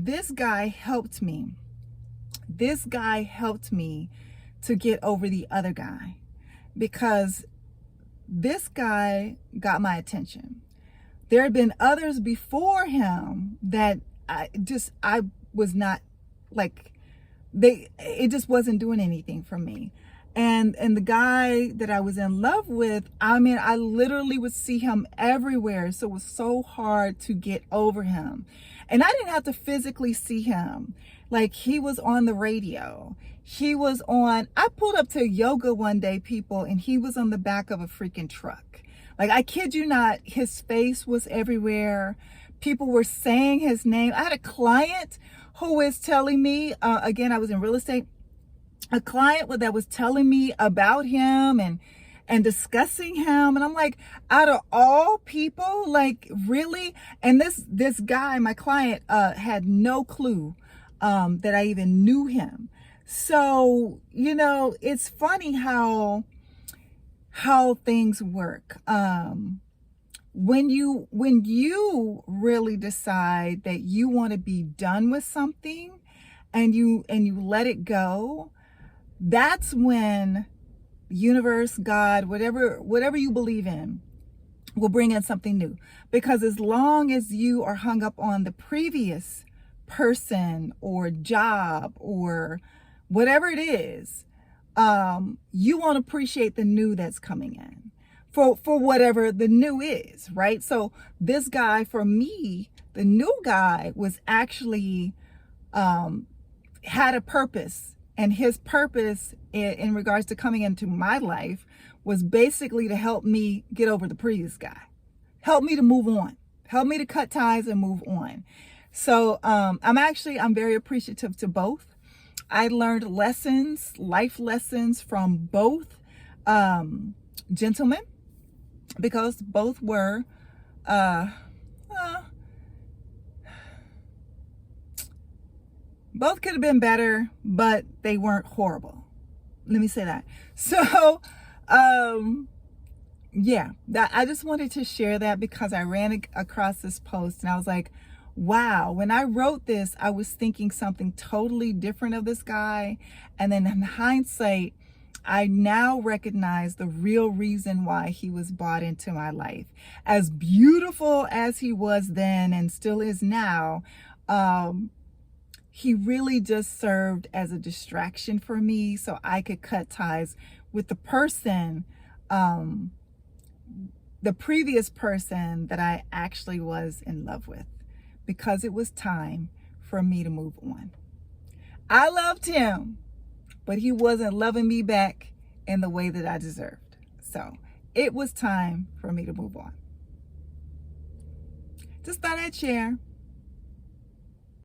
this guy helped me. This guy helped me to get over the other guy, because this guy got my attention. There had been others before him that I was not like, it just wasn't doing anything for me. And the guy that I was in love with, I mean, I literally would see him everywhere. So it was so hard to get over him. And I didn't have to physically see him. Like, he was on the radio. I pulled up to yoga one day, people, and he was on the back of a freaking truck. Like, I kid you not, his face was everywhere. People were saying his name. I had a client who was telling me, again, I was in real estate, a client that was telling me about him and discussing him. And I'm like, out of all people, like, really? And this guy, my client, had no clue that I even knew him. So, you know, it's funny how things work. When you really decide that you want to be done with something and you let it go, that's when the universe, God, whatever you believe in, will bring in something new. Because as long as you are hung up on the previous person or job or whatever it is, you won't appreciate the new that's coming in for whatever the new is, right? So this guy, for me, the new guy was actually had a purpose. And his purpose in regards to coming into my life was basically to help me get over the previous guy, help me to move on, help me to cut ties and move on. So I'm very appreciative to both. I learned life lessons from both gentlemen, because both were both could have been better, but they weren't horrible. Let me say that. So, yeah, I just wanted to share that because I ran across this post and I was like, wow, when I wrote this, I was thinking something totally different of this guy. And then in hindsight, I now recognize the real reason why he was brought into my life. As beautiful as he was then and still is now, he really just served as a distraction for me so I could cut ties with the person, the previous person that I actually was in love with, because it was time for me to move on. I loved him, but he wasn't loving me back in the way that I deserved. So it was time for me to move on. Just thought I'd share.